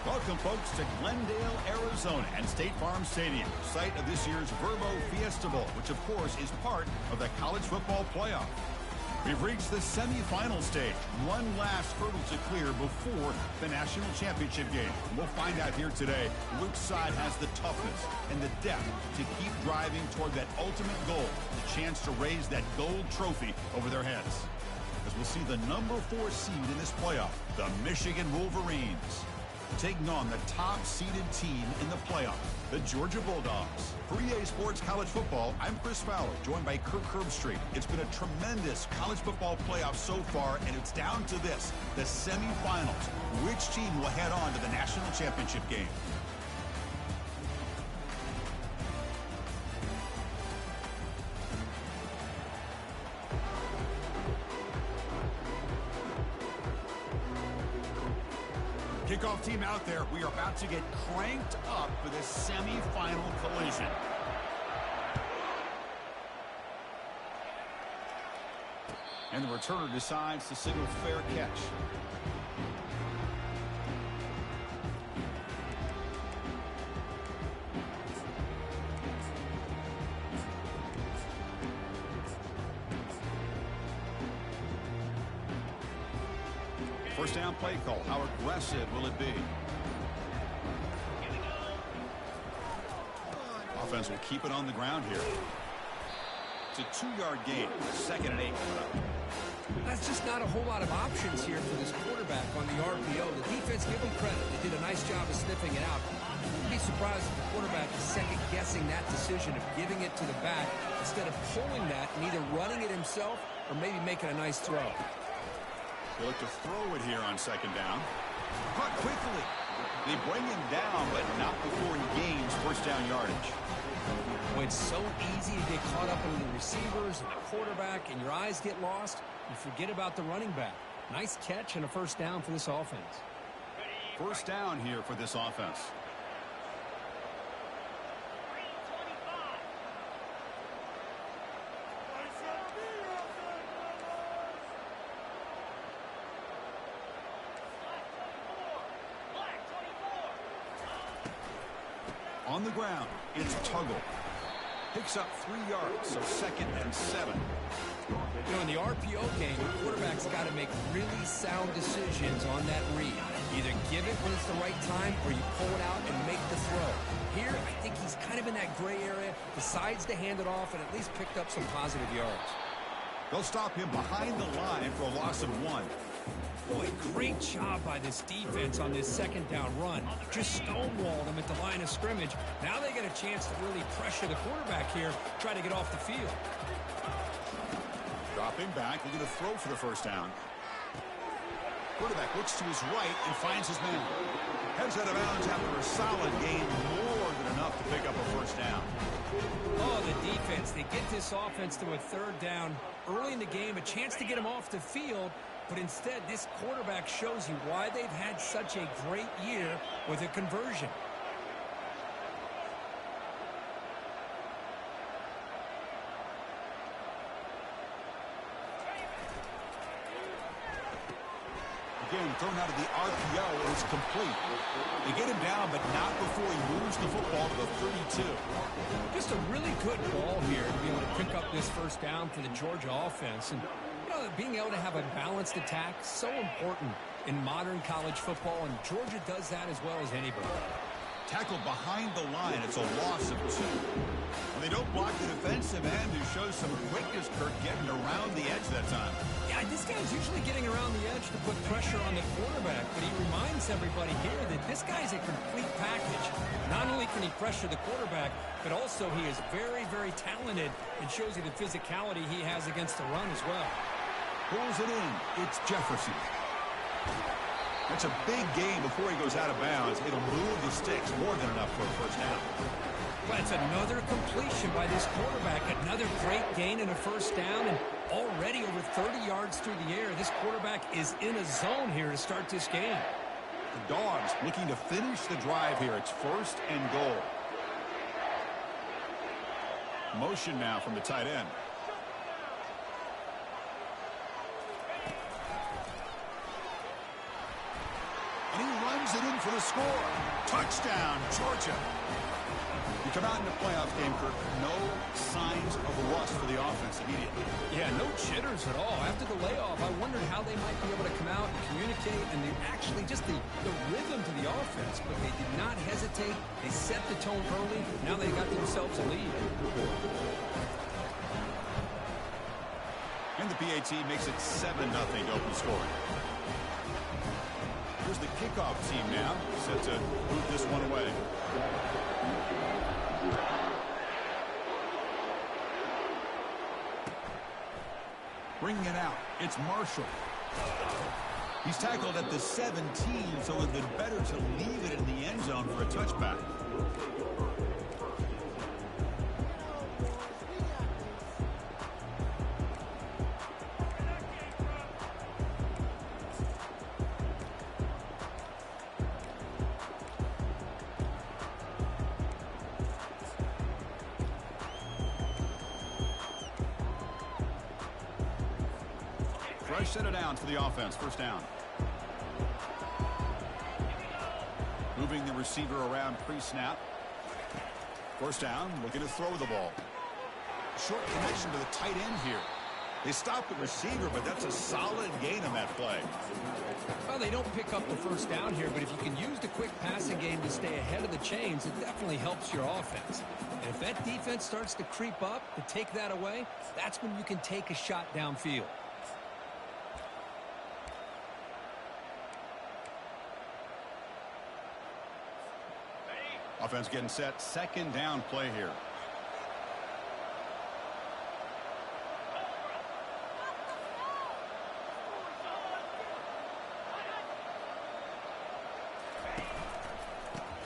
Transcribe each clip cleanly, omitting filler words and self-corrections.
Welcome, folks, to Glendale, Arizona and State Farm Stadium, site of this year's Verbo Fiesta Bowl, which, of course, is part of the college football playoff. We've reached the semifinal stage. One last hurdle to clear before the national championship game. And we'll find out here today which side has the toughness and the depth to keep driving toward that ultimate goal, the chance to raise that gold trophy over their heads. As we'll see the number 4 seed in this playoff, the Michigan Wolverines, taking on the top-seeded team in the playoff, the Georgia Bulldogs. For EA Sports College Football, I'm Chris Fowler, joined by Kirk Herbstreit. It's been a tremendous college football playoff so far, and it's down to this, the semifinals. Which team will head on to the national championship game? Kickoff team out there. We are about to get cranked up for this semifinal collision. And the returner decides to signal fair catch. First down play call. How aggressive will it be? Offense will keep it on the ground here. It's a 2-yard gain. 2nd and 8 coming up. That's just not a whole lot of options here for this quarterback on the RPO. The defense, give them credit. They did a nice job of sniffing it out. I wouldn't be surprised if the quarterback is second-guessing that decision of giving it to the back instead of pulling that and either running it himself or maybe making a nice throw. They look to throw it here on 2nd down. Caught quickly. They bring him down, but not before he gains first down yardage. Well, it's so easy to get caught up in the receivers and the quarterback, and your eyes get lost. You forget about the running back. Nice catch and a first down for this offense. First down here for this offense. On the ground, it's Tuggle. Picks up 3 yards, so 2nd and 7. You know, in the RPO game, the quarterback's got to make really sound decisions on that read. Either give it when it's the right time or you pull it out and make the throw. Here, I think he's kind of in that gray area, decides to hand it off and at least picked up some positive yards. They'll stop him behind the line for a loss of 1. Boy, great job by this defense on this 2nd down run. Just stonewalled them at the line of scrimmage. Now they get a chance to really pressure the quarterback here, try to get off the field. Dropping back, looking to throw for the first down. Quarterback looks to his right and finds his man. Heads out of bounds after a solid gain, more than enough to pick up a first down. Oh, the defense, they get this offense to a 3rd down early in the game, a chance to get him off the field. But instead, this quarterback shows you why they've had such a great year with a conversion. Again, thrown out of the RPO, and it's complete. They get him down, but not before he moves the football to the 32. Just a really good ball here to be able to pick up this first down for the Georgia offense. And being able to have a balanced attack, so important in modern college football, and Georgia does that as well as anybody. Tackled behind the line. It's a loss of 2. When they don't block the defensive end, who shows some quickness, Kirk, getting around the edge that time. Yeah, this guy's usually getting around the edge to put pressure on the quarterback, but he reminds everybody here that this guy's a complete package. Not only can he pressure the quarterback, but also he is very, very talented and shows you the physicality he has against the run as well. Pulls it in. It's Jefferson. That's a big gain before he goes out of bounds. It'll move the sticks more than enough for a first down. But it's another completion by this quarterback. Another great gain and a first down. And already over 30 yards through the air, this quarterback is in a zone here to start this game. The Dogs looking to finish the drive here. It's 1st and goal. Motion now from the tight end. And he runs it in for the score. Touchdown, Georgia. You come out in the playoff game, Kirk, no signs of rust for the offense immediately. Yeah, no jitters at all. After the layoff, I wondered how they might be able to come out and communicate, and they actually just the rhythm to the offense, but they did not hesitate. They set the tone early. Now they got themselves a lead. And the PAT makes it 7-0 to open scoring. Here's the kickoff team now, set to move this one away. Bringing it out, it's Marshall. He's tackled at the 17, so it would have been better to leave it in the end zone for a touchback. Fresh set of downs for the offense. First down. Moving the receiver around pre-snap. First down, looking to throw the ball. Short connection to the tight end here. They stopped the receiver, but that's a solid gain on that play. Well, they don't pick up the first down here, but if you can use the quick passing game to stay ahead of the chains, it definitely helps your offense. And if that defense starts to creep up to take that away, that's when you can take a shot downfield. Offense getting set. Second down play here.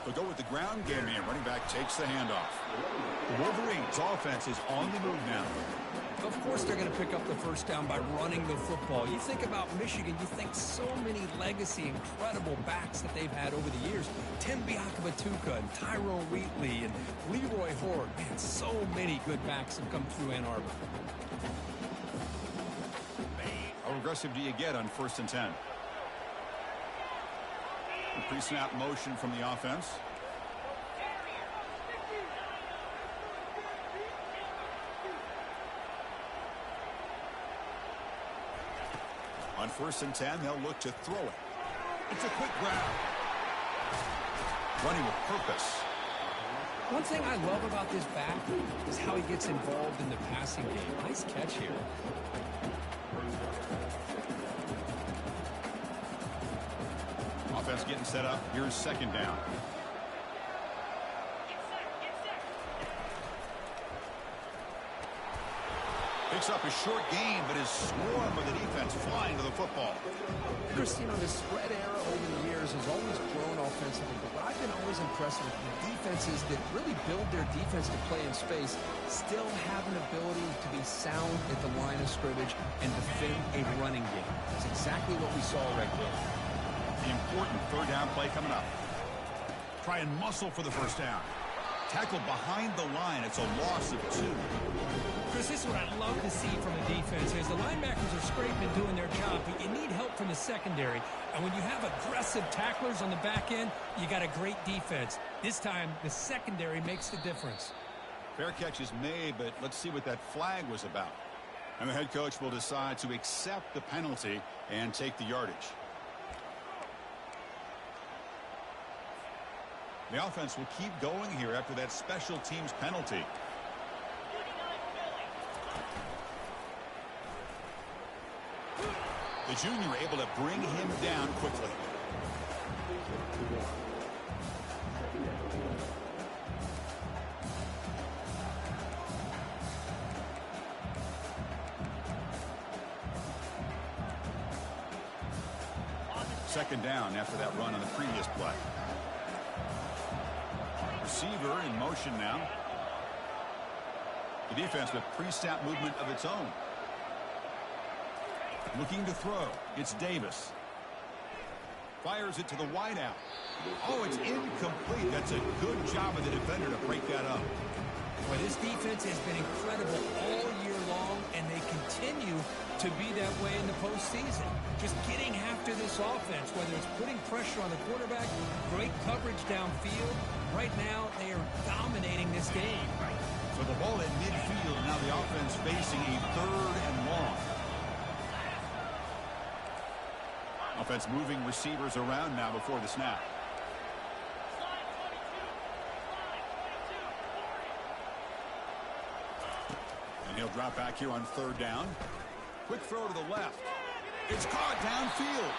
They'll go with the ground game here. Running back takes the handoff. The Wolverines' offense is on the move now. Of course they're going to pick up the first down by running the football. You think about Michigan, you think so many legacy, incredible backs that they've had over the years. Tim Biakabatuka and Tyrone Wheatley and Leroy Horde. Man, so many good backs have come through Ann Arbor. How aggressive do you get on 1st and 10? Pre-snap motion from the offense. On 1st and 10, they'll look to throw it. It's a quick grab. Running with purpose. One thing I love about this back is how he gets involved in the passing game. Nice catch here. Offense getting set up. Here's second down. Picks up a short gain, but his swarm of the defense flying to the football. Chris, you know, the spread era over the years has always grown offensively, but what I've been always impressed with the defenses that really build their defense to play in space still have an ability to be sound at the line of scrimmage and defend a running game. That's exactly what we saw right there. The important third down play coming up. Try and muscle for the first down. Tackled behind the line. It's a loss of 2. Chris, this is what I love to see from a defense is the linebackers are scraping and doing their job, but you need help from the secondary. And when you have aggressive tacklers on the back end, you got a great defense. This time, the secondary makes the difference. Fair catch is made, but let's see what that flag was about. And the head coach will decide to accept the penalty and take the yardage. The offense will keep going here after that special teams penalty. The junior able to bring him down quickly. Second down after that run on the previous play. Receiver in motion now. The defense with pre-snap movement of its own. Looking to throw. It's Davis. Fires it to the wideout. Oh, it's incomplete. That's a good job of the defender to break that up. Well, this defense has been incredible all year long, and they continue to be that way in the postseason. Just getting after this offense, whether it's putting pressure on the quarterback, great coverage downfield. Right now, they are dominating this game. So the ball at midfield, now the offense facing a 3rd and long. Offense moving receivers around now before the snap. And he'll drop back here on 3rd down. Quick throw to the left. It's caught downfield.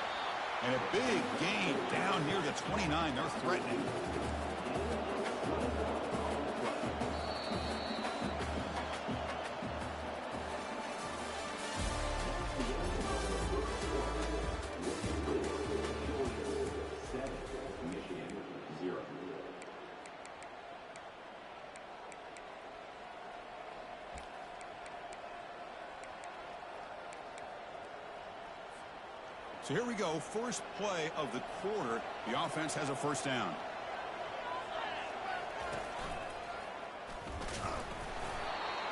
And a big gain down near the 29. They're threatening. So here we go, first play of the quarter. The offense has a 1st down.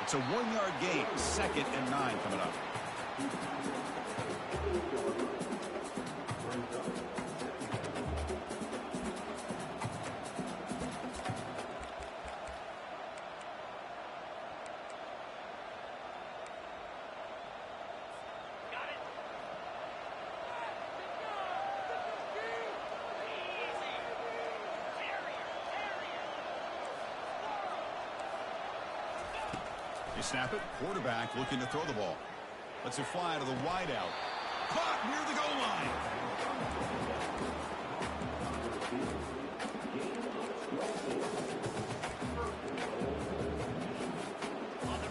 It's a 1-yard gain, 2nd and 9 coming up. They snap it. Quarterback looking to throw the ball. Lets it fly to the wideout. Caught near the goal line.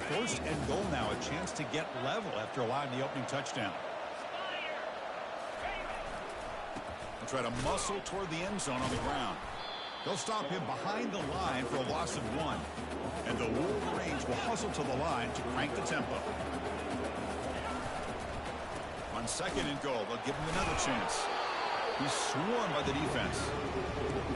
First and goal now. A chance to get level after allowing the opening touchdown. They'll try to muscle toward the end zone on the ground. They'll stop him behind the line for a loss of 1. And the Wolverines will hustle to the line to crank the tempo. On 2nd and goal, they'll give him another chance. He's swarmed by the defense.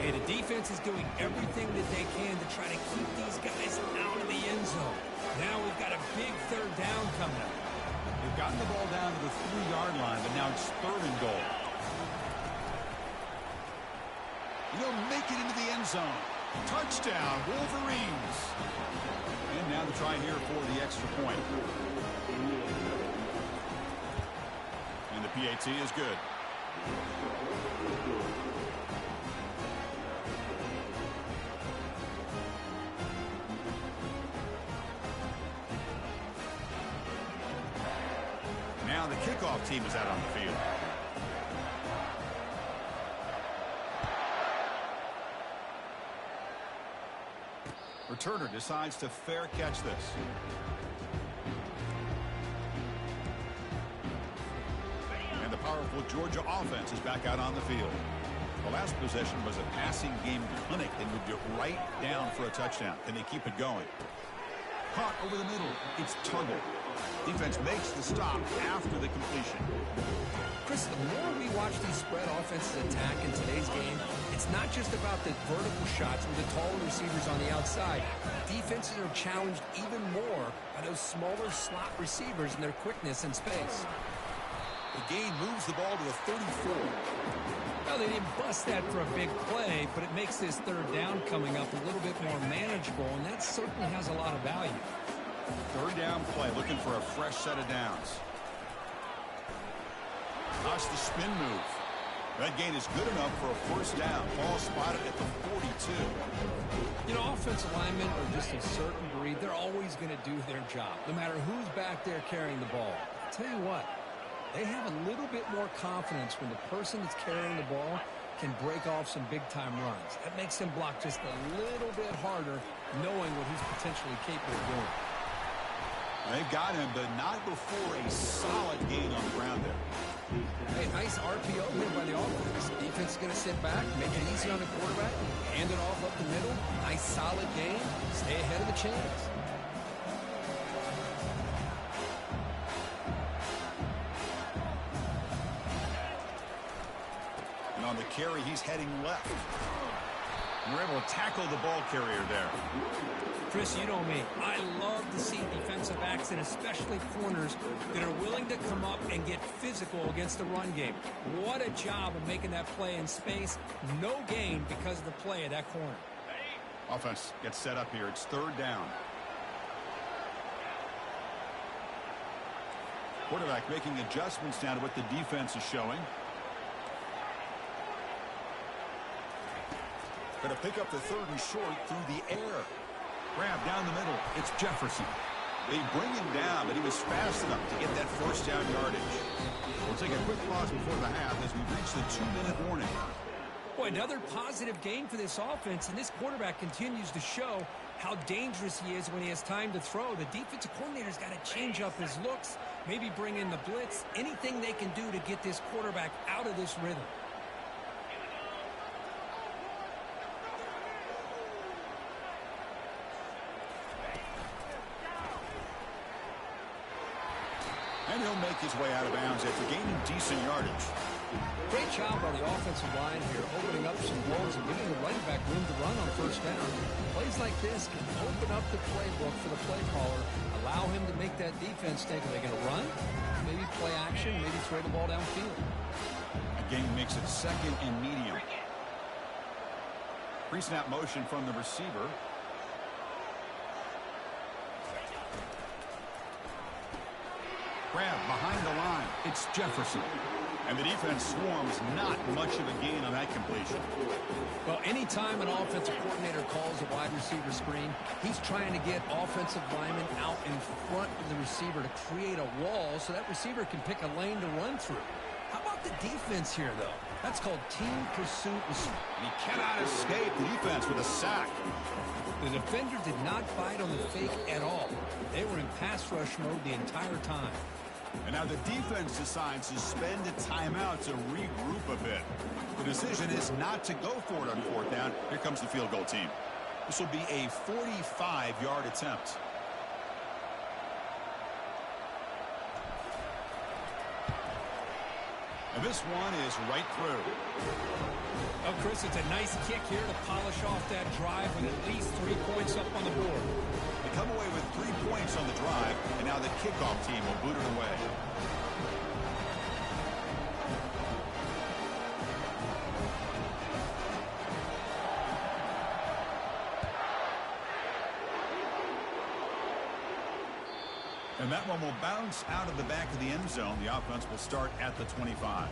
And the defense is doing everything that they can to try to keep these guys out of the end zone. Now we've got a big 3rd down coming up. They've gotten the ball down to the 3-yard line, but now it's 3rd and goal. He'll make it into the end zone. Touchdown, Wolverines. And now the try here for the extra point. And the PAT is good. Now the kickoff team is out on the field. Returner decides to fair catch this. And the powerful Georgia offense is back out on the field. The last possession was a passing game clinic. They moved it right down for a touchdown. Can they keep it going? Caught over the middle. It's Tuggle. Defense makes the stop after the completion. Chris, the more we watch these spread offenses attack in today's game, it's not just about the vertical shots with the taller receivers on the outside. Defenses are challenged even more by those smaller slot receivers and their quickness in space. The gain moves the ball to the 34. Well, they didn't bust that for a big play, but it makes this 3rd down coming up a little bit more manageable, and that certainly has a lot of value. 3rd down play, looking for a fresh set of downs. Watch the spin move. That gain is good enough for a 1st down. Ball spotted at the 42. You know, offensive linemen are just a certain breed. They're always going to do their job, no matter who's back there carrying the ball. I'll tell you what, they have a little bit more confidence when the person that's carrying the ball can break off some big-time runs. That makes him block just a little bit harder, knowing what he's potentially capable of doing. They've got him, but not before a solid gain on the ground there. Hey, nice RPO here by the offense. Defense is going to sit back, make it easy on the quarterback, hand it off up the middle. Nice solid gain. Stay ahead of the chains. And on the carry, he's heading left. And we're able to tackle the ball carrier there. Chris, you know me. I love to see defensive backs, and especially corners, that are willing to come up and get physical against the run game. What a job of making that play in space. No gain because of the play of that corner. Offense gets set up here. It's third down. Quarterback making adjustments down to what the defense is showing. Going to pick up the third and short through the air. Grab down the middle. It's Jefferson. They bring him down, but he was fast enough to get that first down yardage. We'll take a quick pause before the half as we reach the 2-minute warning. Boy, another positive gain for this offense, and this quarterback continues to show how dangerous he is when he has time to throw. The defensive coordinator's got to change up his looks, maybe bring in the blitz, anything they can do to get this quarterback out of this rhythm. And he'll make his way out of bounds after gaining decent yardage. Great job by the offensive line here, opening up some holes and giving the running back room to run on first down. Plays like this can open up the playbook for the play caller, allow him to make that defense think, are they going to run? Maybe play action, maybe throw the ball downfield. Again, makes it second and medium. Pre-snap motion from the receiver. Grab behind the line. It's Jefferson. And the defense swarms, not much of a gain on that completion. Well, anytime an offensive coordinator calls a wide receiver screen, he's trying to get offensive linemen out in front of the receiver to create a wall so that receiver can pick a lane to run through. How about the defense here, though? That's called team pursuit. And he cannot escape the defense with a sack. The defender did not bite on the fake at all. They were in pass rush mode the entire time. And now the defense decides to spend a timeout to regroup a bit. The decision is not to go for it on fourth down. Here comes the field goal team. This will be a 45-yard attempt. And this one is right through. Oh, Chris, it's a nice kick here to polish off that drive with at least 3 points up on the board. They come away with 3 points on the drive, and now the kickoff team will boot it away. And that one will bounce out of the back of the end zone. The offense will start at the 25.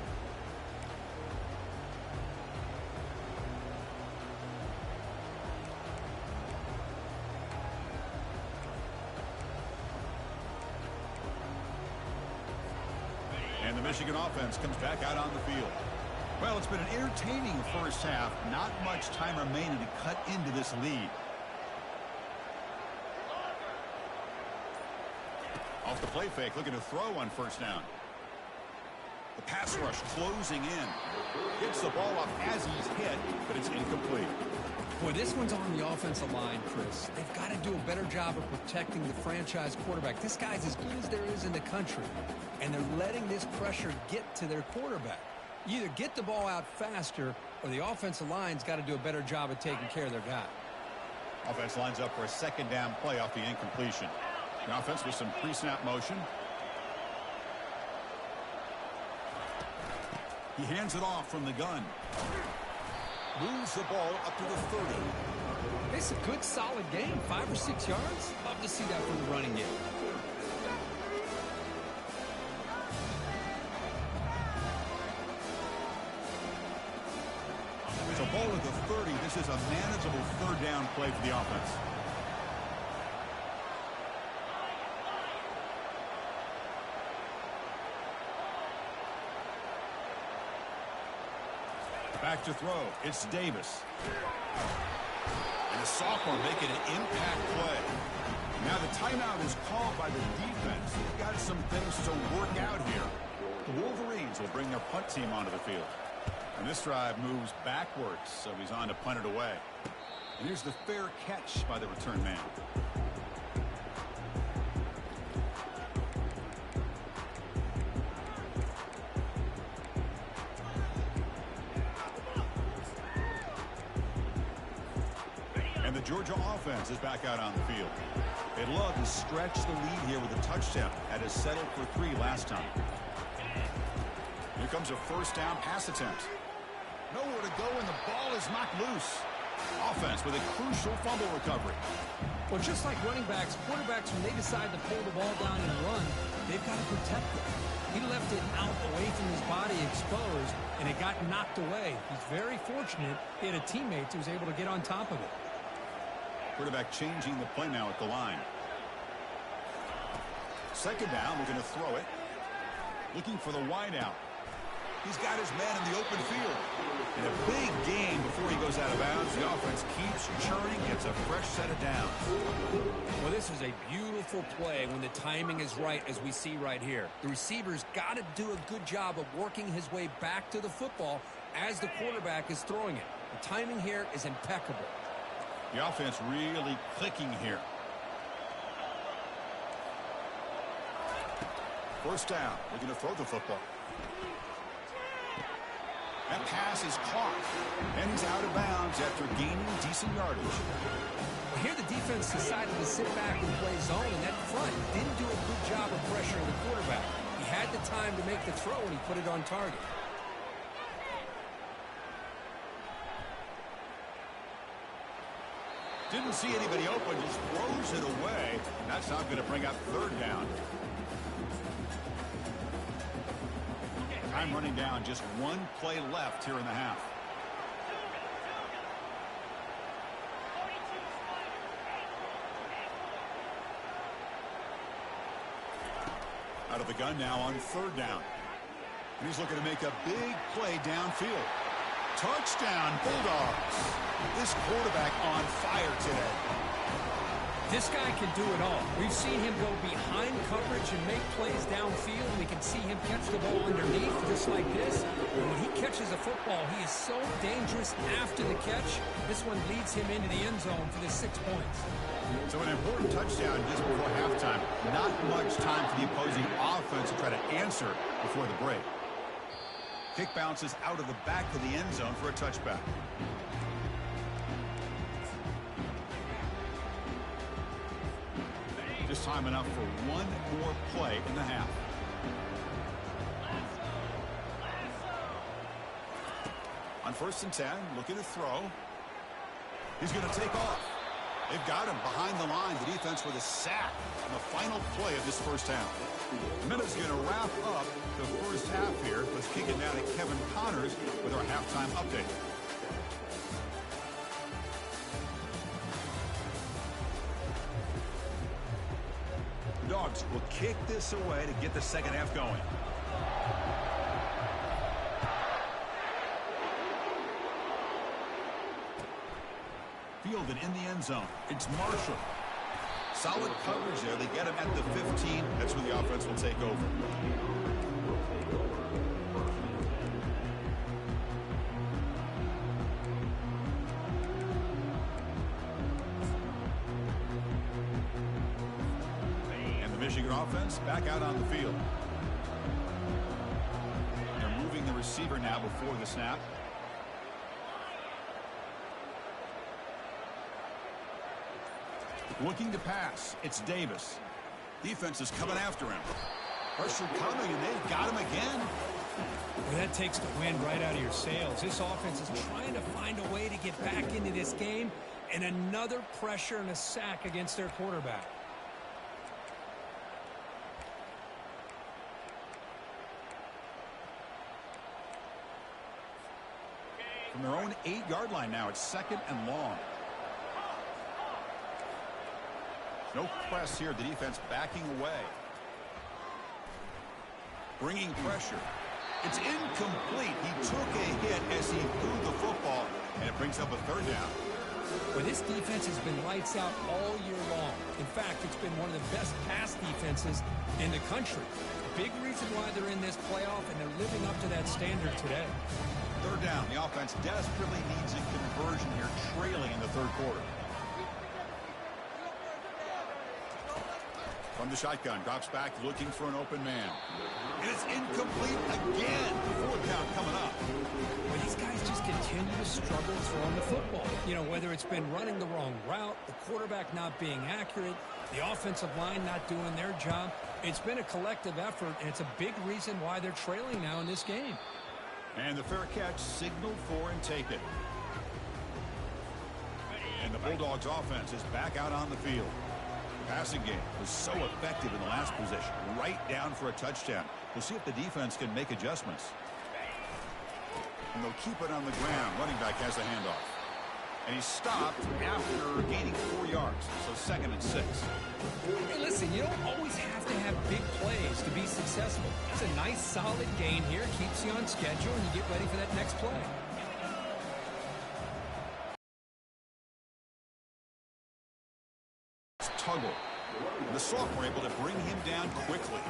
And the Michigan offense comes back out on the field. Well, it's been an entertaining first half. Not much time remaining to cut into this lead. Off the play fake, looking to throw on first down. The pass rush closing in. Gets the ball up as he's hit, but it's incomplete. Boy, this one's on the offensive line, Chris. They've got to do a better job of protecting the franchise quarterback. This guy's as good as there is in the country, and they're letting this pressure get to their quarterback. You either get the ball out faster, or the offensive line's got to do a better job of taking care of their guy. Offense lines up for a second down play off the incompletion. The offense with some pre-snap motion. He hands it off from the gun. Moves the ball up to the 30. It's a good, solid game. 5 or 6 yards. Love to see that from the running game. It's a ball at the 30. This is a manageable third down play for the offense. Back to throw. It's Davis. And the sophomore making an impact play. Now the timeout is called by the defense. They've got some things to work out here. The Wolverines will bring their punt team onto the field. And this drive moves backwards, so he's on to punt it away. And here's the fair catch by the return man. And the Georgia offense is back out on the field. They'd love to stretch the lead here with a touchdown. That is settled for 3 last time. Here comes a first down pass attempt. Nowhere to go, and the ball is knocked loose. Offense with a crucial fumble recovery. Well, just like running backs, quarterbacks, when they decide to pull the ball down and run, they've got to protect it. He left it out away from his body exposed, and it got knocked away. He's very fortunate he had a teammate who was able to get on top of it. Quarterback changing the play now at the line. Second down, we're going to throw it. Looking for the wide out. He's got his man in the open field. In a big game before he goes out of bounds, the offense keeps churning, gets a fresh set of downs. Well, this is a beautiful play when the timing is right, as we see right here. The receiver's got to do a good job of working his way back to the football as the quarterback is throwing it. The timing here is impeccable. The offense really clicking here. First down. We're going to throw the football. That pass is caught, and he's out of bounds after gaining decent yardage. Well, here the defense decided to sit back and play zone, and that front didn't do a good job of pressuring the quarterback. He had the time to make the throw, and he put it on target. Didn't see anybody open, just throws it away. And that's not going to bring up third down. Time running down, just 1 play left here in the half. Out of the gun now on third down. And he's looking to make a big play downfield. Touchdown, Bulldogs. This quarterback on fire today. This guy can do it all. We've seen him go behind coverage and make plays downfield. We can see him catch the ball underneath just like this. And when he catches a football, he is so dangerous after the catch. This one leads him into the end zone for the 6 points. So an important touchdown just before halftime. Not much time for the opposing offense to try to answer before the break. Kick bounces out of the back of the end zone for a touchback. Just time enough for 1 more play in the half. On 1st and 10, looking to throw. He's going to take off. They've got him behind the line. The defense with a sack on the final play of this first half. The minute's going to wrap up the first half here. Let's kick it down to Kevin Connors with our halftime update. Dogs will kick this away to get the second half going. Fielded in the end zone. It's Marshall. Solid coverage there. They get him at the 15. That's where the offense will take over. Michigan offense back out on the field. They're moving the receiver now before the snap. Looking to pass. It's Davis. Defense is coming after him. Pressure coming, and they've got him again. Well, that takes the wind right out of your sails. This offense is trying to find a way to get back into this game, and another pressure and a sack against their quarterback. From their own 8-yard line now, it's 2nd and long. No press here. The defense backing away. Bringing pressure. It's incomplete. He took a hit as he threw the football, and it brings up a third down. Well, this defense has been lights out all year long. In fact, it's been one of the best pass defenses in the country. Big reason why they're in this playoff, and they're living up to that standard today. Third down. The offense desperately needs a conversion here, trailing in the third quarter. From the shotgun, drops back, looking for an open man. And it's incomplete again before fourth down coming up. Well, these guys just continue to struggle throwing the football. You know, whether it's been running the wrong route, the quarterback not being accurate, the offensive line not doing their job. It's been a collective effort, and it's a big reason why they're trailing now in this game. And the fair catch signaled for and taken. And the Bulldogs offense is back out on the field. The passing game was so effective in the last possession, right down for a touchdown. We'll see if the defense can make adjustments. And they'll keep it on the ground. Running back has a handoff. And he's stopped after gaining 4 yards. So 2nd and 6. Hey, listen, you don't always have to have big plays to be successful. It's a nice, solid gain here. Keeps you on schedule, and you get ready for that next play. Tuggle. And the sophomore able to bring him down quickly.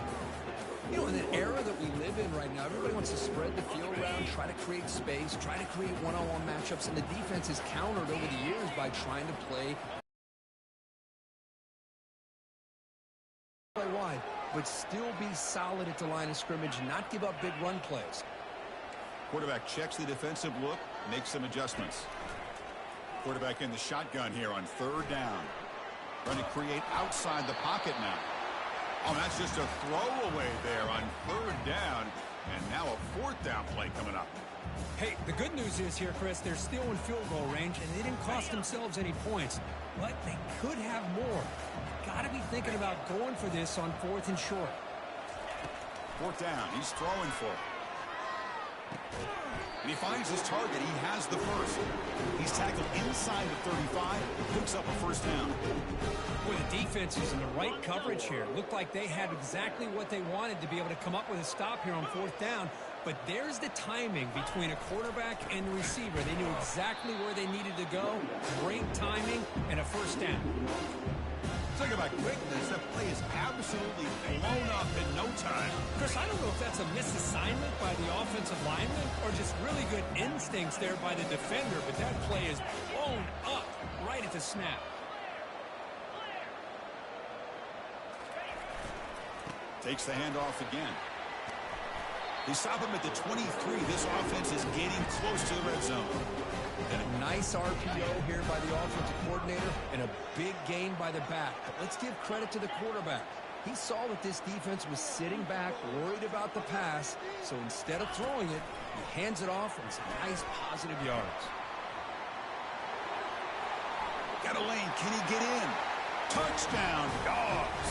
You know, in the era that we live in right now, everybody wants to spread the field around, try to create space, try to create one-on-one matchups, and the defense has countered over the years by trying to play wide, but still be solid at the line of scrimmage and not give up big run plays. Quarterback checks the defensive look, makes some adjustments. Quarterback in the shotgun here on 3rd down. Trying to create outside the pocket now. Oh, that's just a throwaway there on 3rd down. And now a 4th down play coming up. Hey, the good news is here, Chris, they're still in field goal range, and they didn't cost themselves any points. But they could have more. Got to be thinking about going for this on 4th and short. 4th down. He's throwing for it. And he finds his target. He has the first. He's tackled inside the 35. Picks up a 1st down. Boy, the defense is in the right coverage here. Looked like they had exactly what they wanted to be able to come up with a stop here on 4th down. But there's the timing between a quarterback and the receiver. They knew exactly where they needed to go. Great timing and a 1st down. Talk about quickness. That play is absolutely blown up in no time. Chris, I don't know if that's a misassignment by the offensive lineman or just really good instincts there by the defender, but that play is blown up right at the snap. Takes the handoff again. They stop him at the 23. This offense is getting close to the red zone. And a nice RPO here by the offensive coordinator and a big gain by the back. But let's give credit to the quarterback. He saw that this defense was sitting back, worried about the pass. So instead of throwing it, he hands it off and some nice positive yards. Got a lane. Can he get in? Touchdown, Dogs.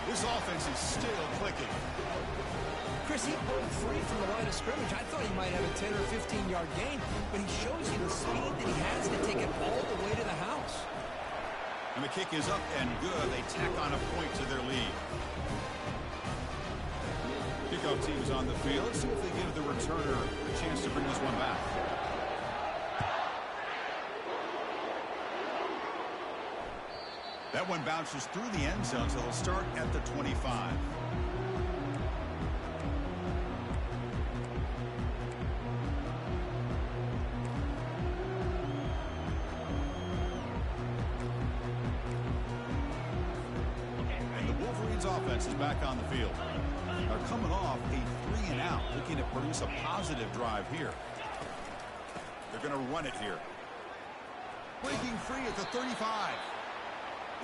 This offense is still clicking. Chris, he broke free from the line of scrimmage. I thought he might have a 10 or 15-yard gain, but he shows you the speed that he has to take it all the way to the house. And the kick is up and good. They tack on a point to their lead. Kickoff team is on the field. Let's see if they give the returner a chance to bring this one back. That one bounces through the end zone, so they'll start at the 25. Offense is back on the field. They're coming off a 3-and-out, looking to produce a positive drive here. They're going to run it here. Breaking free at the 35.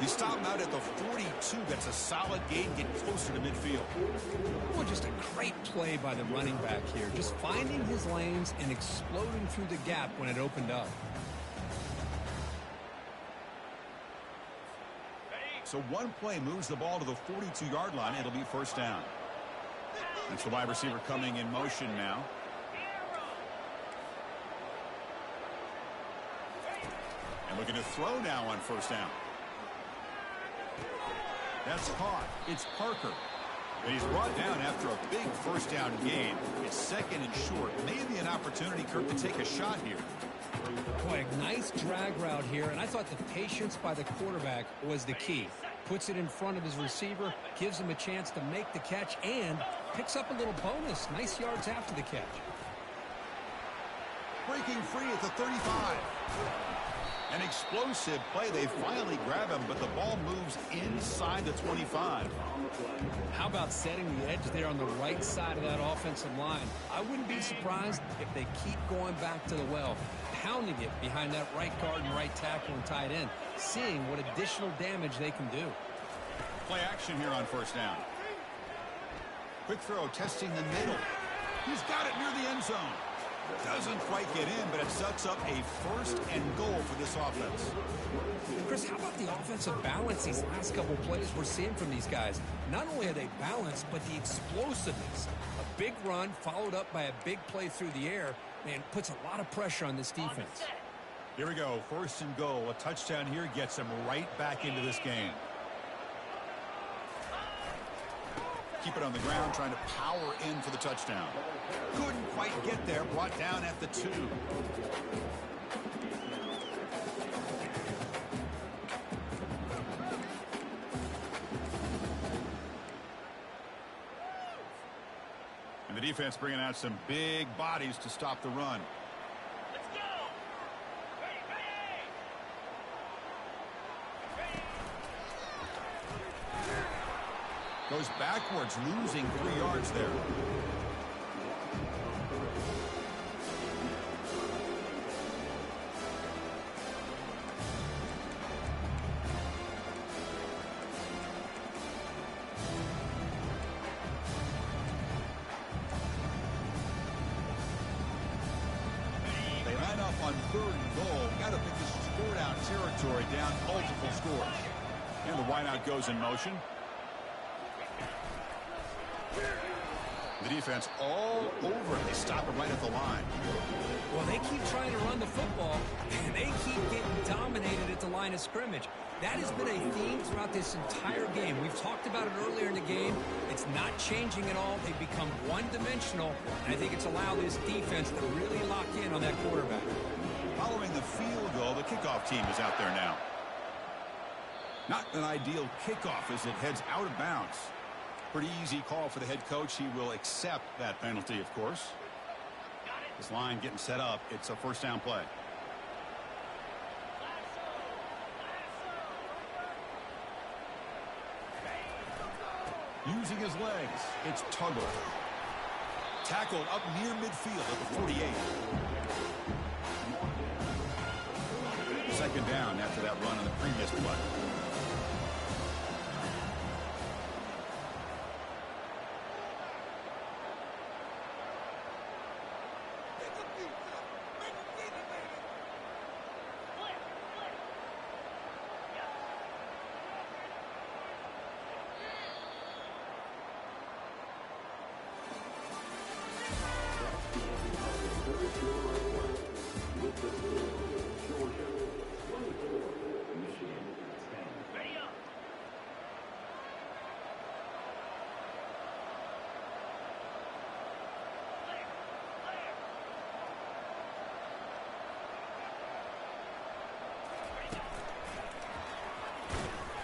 They stop him out at the 42. That's a solid gain. Get closer to midfield. Well, just a great play by the running back here. Just finding his lanes and exploding through the gap when it opened up. So one play moves the ball to the 42-yard line. It'll be 1st down. That's the wide receiver coming in motion now. And looking to throw now on 1st down. That's caught. It's Parker. And he's brought down after a big 1st down gain. It's 2nd and short. Maybe an opportunity, Kirk, to take a shot here. Boy, a nice drag route here, and I thought the patience by the quarterback was the key. Puts it in front of his receiver, gives him a chance to make the catch, and picks up a little bonus. Nice yards after the catch. Breaking free at the 35. An explosive play. They finally grab him, but the ball moves inside the 25. How about setting the edge there on the right side of that offensive line? I wouldn't be surprised if they keep going back to the well, pounding it behind that right guard and right tackle and tight end, seeing what additional damage they can do. Play action here on first down. Quick throw, testing the middle. He's got it near the end zone. Doesn't quite get in, but it sets up a first and goal for this offense. Chris, how about the offensive balance these last couple plays we're seeing from these guys? Not only are they balanced, but the explosiveness. A big run followed up by a big play through the air, man, puts a lot of pressure on this defense. Here we go, first and goal. A touchdown here gets them right back into this game. Keep it on the ground, trying to power in for the touchdown. Couldn't quite get there, brought down at the 2. And the defense bringing out some big bodies to stop the run. Let's go! Ready! Goes backwards, losing 3 yards there. They line up on 3rd and goal. Got to pick this score down territory, down multiple scores. And the wideout goes in motion. The defense all over it. They stop it right at the line. Well, they keep trying to run the football, and they keep getting dominated at the line of scrimmage. That has been a theme throughout this entire game. We've talked about it earlier in the game. It's not changing at all. They've become one-dimensional, and I think it's allowed this defense to really lock in on that quarterback. Following the field goal, the kickoff team is out there now. Not an ideal kickoff as it heads out of bounds. Pretty easy call for the head coach. He will accept that penalty, of course. This line getting set up. It's a first down play. Using his legs, it's Tuggle. Tackled up near midfield at the 48. Second down after that run on the previous play.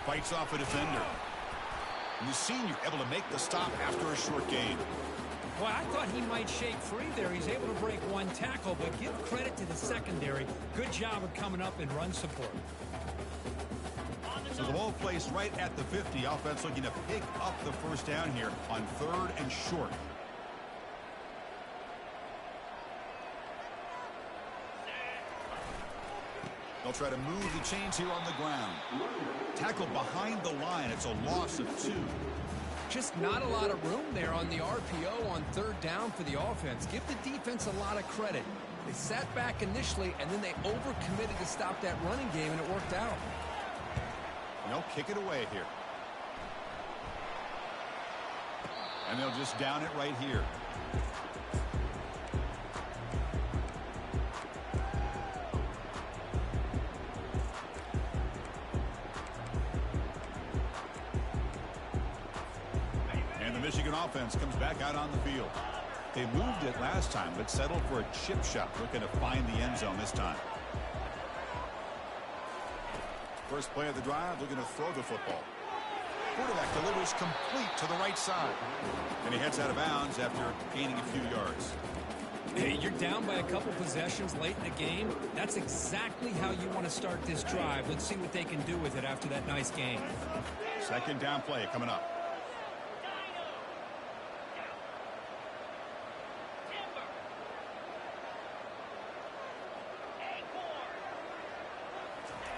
Fights off a defender. And the senior able to make the stop after a short gain. Well, I thought he might shake free there. He's able to break one tackle, but give credit to the secondary. Good job of coming up in run support. So the ball placed right at the 50. Offense looking to pick up the first down here on 3rd and short. They'll try to move the chains here on the ground. Tackled behind the line. It's a loss of 2. Just not a lot of room there on the RPO on 3rd down for the offense. Give the defense a lot of credit. They sat back initially, and then they overcommitted to stop that running game, and it worked out. They'll kick it away here. And they'll just down it right here. Michigan offense comes back out on the field. They moved it last time, but settled for a chip shot, looking to find the end zone this time. First play of the drive, looking to throw the football. Quarterback delivers complete to the right side. And he heads out of bounds after gaining a few yards. Hey, you're down by a couple possessions late in the game. That's exactly how you want to start this drive. Let's see what they can do with it after that nice game. Second down play coming up.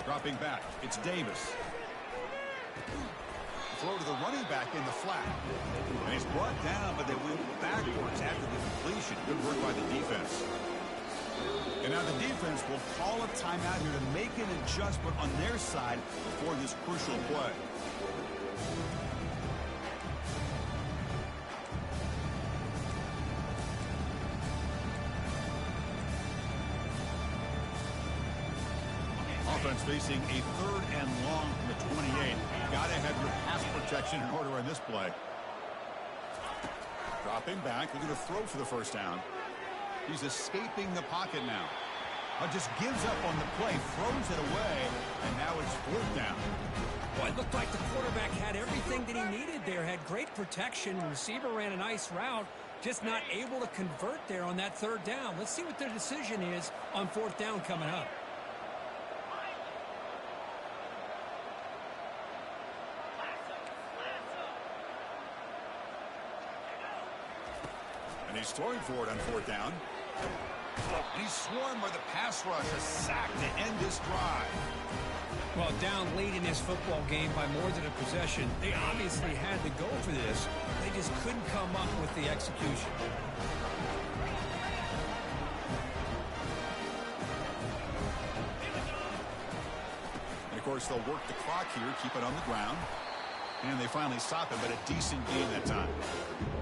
Dropping back, it's Davis. Throw to the running back in the flat. And he's brought down, but they went backwards after the completion. Good work by the defense. And now the defense will call a timeout here to make an adjustment on their side before this crucial play. Offense facing a third and long from the 28. Got to have your pass protection in order on this play. Dropping back, looking to throw for the first down. He's escaping the pocket now. Just gives up on the play, throws it away, and now it's fourth down. Well, it looked like the quarterback had everything that he needed there. Had great protection. The receiver ran a nice route. Just not able to convert there on that third down. Let's see what their decision is on fourth down coming up. And he's throwing for it on fourth down. And he's swarmed by the pass rush. A sack to end this drive. Well, down late in this football game by more than a possession, they obviously had to go for this. They just couldn't come up with the execution. And, of course, they'll work the clock here, keep it on the ground. And they finally stop it, but a decent gain that time.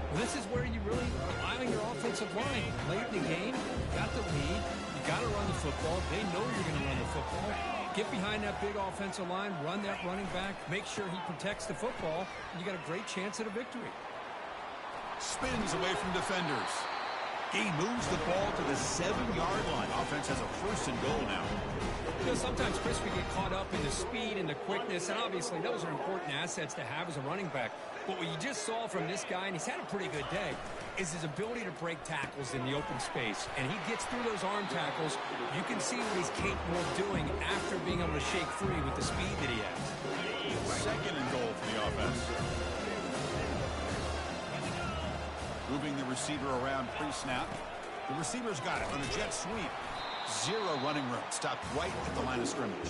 Well, this is where you really rely on your offensive line. Late in the game, you got the lead. You got to run the football. They know you're going to run the football. Get behind that big offensive line, run that running back, make sure he protects the football, and you got a great chance at a victory. Spins away from defenders. He moves the ball to the 7-yard line. Offense has a first and goal now. You know, sometimes, Chris, we get caught up in the speed and the quickness, and obviously those are important assets to have as a running back. But what you just saw from this guy, and he's had a pretty good day, is his ability to break tackles in the open space. And he gets through those arm tackles. You can see what he's capable of doing after being able to shake free with the speed that he has. Second and goal for the offense. Moving the receiver around pre-snap. The receiver's got it on a jet sweep. Zero running room. Stopped right at the line of scrimmage.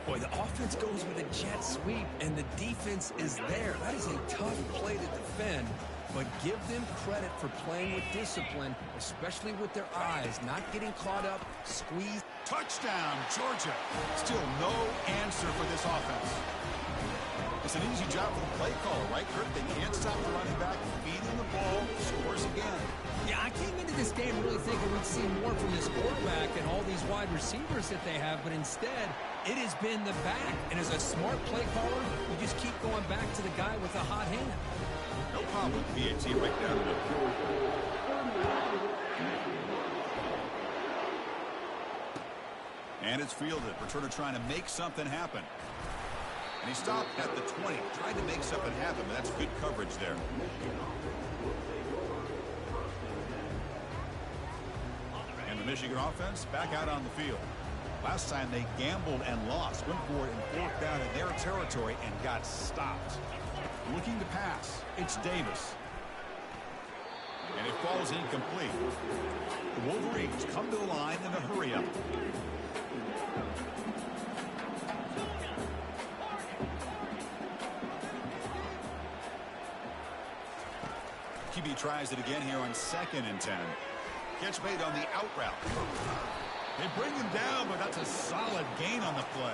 Boy, the offense goes with a jet sweep, and the defense is there. That is a tough play to defend, but give them credit for playing with discipline, especially with their eyes, not getting caught up, squeezed. Touchdown, Georgia. Still no answer for this offense. It's an easy job for the play caller, right, Kurt? They can't stop the running back, feeding the ball, scores again. Yeah, I came into this game really thinking we'd see more from this quarterback and all these wide receivers that they have, but instead, it has been the back. And as a smart play caller, you just keep going back to the guy with the hot hand. No problem with PAT right down the middle. And it's fielded. Returner trying to make something happen. And he stopped at the 20. Tried to make something happen, but that's good coverage there. And the Michigan offense back out on the field. Last time they gambled and lost. Went for it in fourth down in their territory and got stopped. Looking to pass. It's Davis. And it falls incomplete. The Wolverines come to the line in a hurry-up. QB tries it again here on 2nd and 10. Catch made on the out route. They bring him down, but that's a solid gain on the play.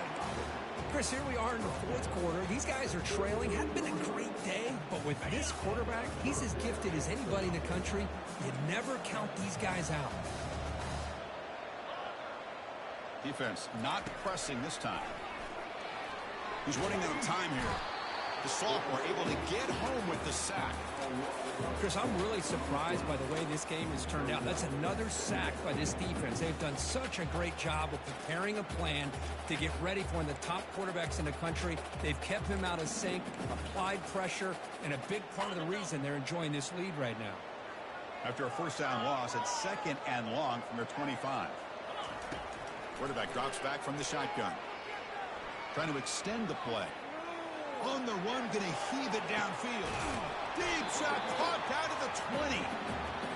Chris, here we are in the fourth quarter. These guys are trailing. Hadn't been a great day, but with this quarterback, he's as gifted as anybody in the country. You never count these guys out. Defense not pressing this time. He's running out of time here. The sophomore able to get home with the sack. Chris, I'm really surprised by the way this game has turned out. That's another sack by this defense. They've done such a great job of preparing a plan to get ready for one of the top quarterbacks in the country. They've kept him out of sync, applied pressure, and a big part of the reason they're enjoying this lead right now. After a first down loss, it's 2nd and long from their 25. Quarterback drops back from the shotgun. Trying to extend the play. On the run, going to heave it downfield. Deep shot caught down to the 20.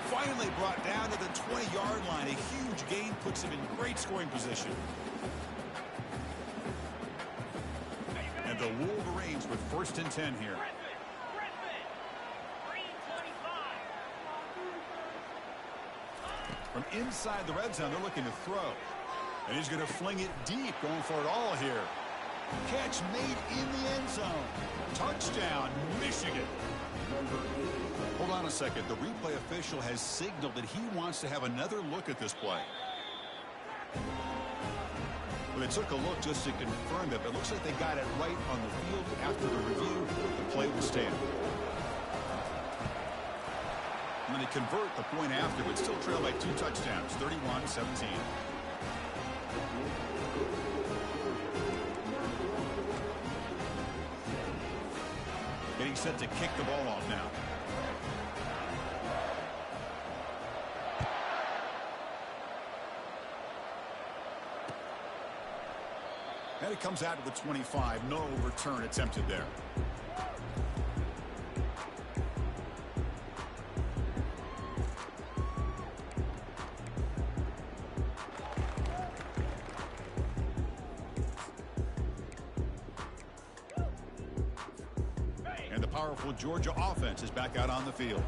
Finally brought down to the 20-yard line. A huge gain puts him in great scoring position. And the Wolverines with 1st and 10 here. From inside the red zone, they're looking to throw. And he's going to fling it deep, going for it all here. Catch made in the end zone. Touchdown, Michigan. Hold on a second. The replay official has signaled that he wants to have another look at this play. Well, they took a look just to confirm it, but it looks like they got it right on the field. After the review, the play will stand. And then they convert the point after, but still trail by 2 touchdowns, 31-17. Getting set to kick the ball off now. And it comes out to the 25. No return attempted there. And the powerful Georgia offense is back out on the field.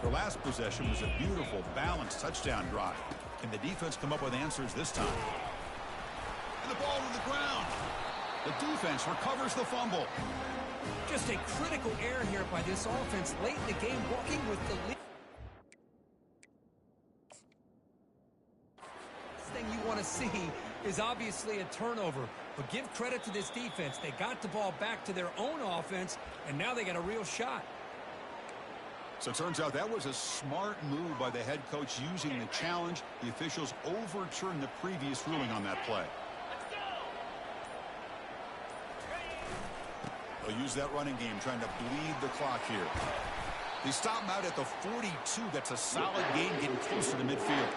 Their last possession was a beautiful, balanced touchdown drive. Can the defense come up with answers this time? And the ball to the ground. The defense recovers the fumble. Just a critical error here by this offense late in the game, walking with the lead. Thing you want to see is obviously a turnover, but give credit to this defense. They got the ball back to their own offense, and now they got a real shot. So it turns out that was a smart move by the head coach using the challenge. The officials overturned the previous ruling on that play. They'll use that running game, trying to bleed the clock here. They stop him out at the 42. That's a solid gain, getting closer to midfield.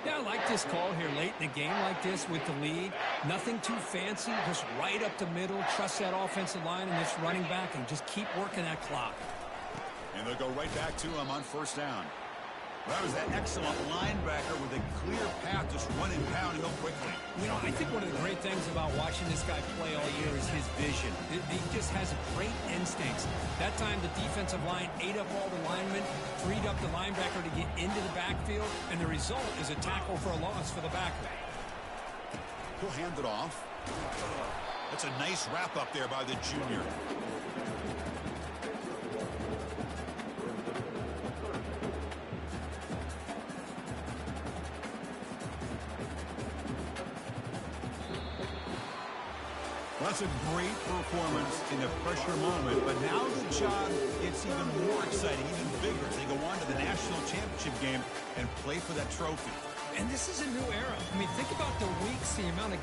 Yeah, I like this call here late in the game like this with the lead. Nothing too fancy, just right up the middle. Trust that offensive line and this running back and just keep working that clock. And they'll go right back to him on 1st down. That was that excellent linebacker with a clear path, just running pounding him quickly. You know, I think one of the great things about watching this guy play all year is his vision. He just has great instincts. That time the defensive line ate up all the linemen, freed up the linebacker to get into the backfield, and the result is a tackle for a loss for the backer. He'll hand it off. That's a nice wrap up there by the junior. Well, that's a great performance in a pressure moment, but now the job gets even more exciting, even bigger as they go on to the national championship game and play for that trophy. And this is a new era. I mean, think about the weeks, the amount of games.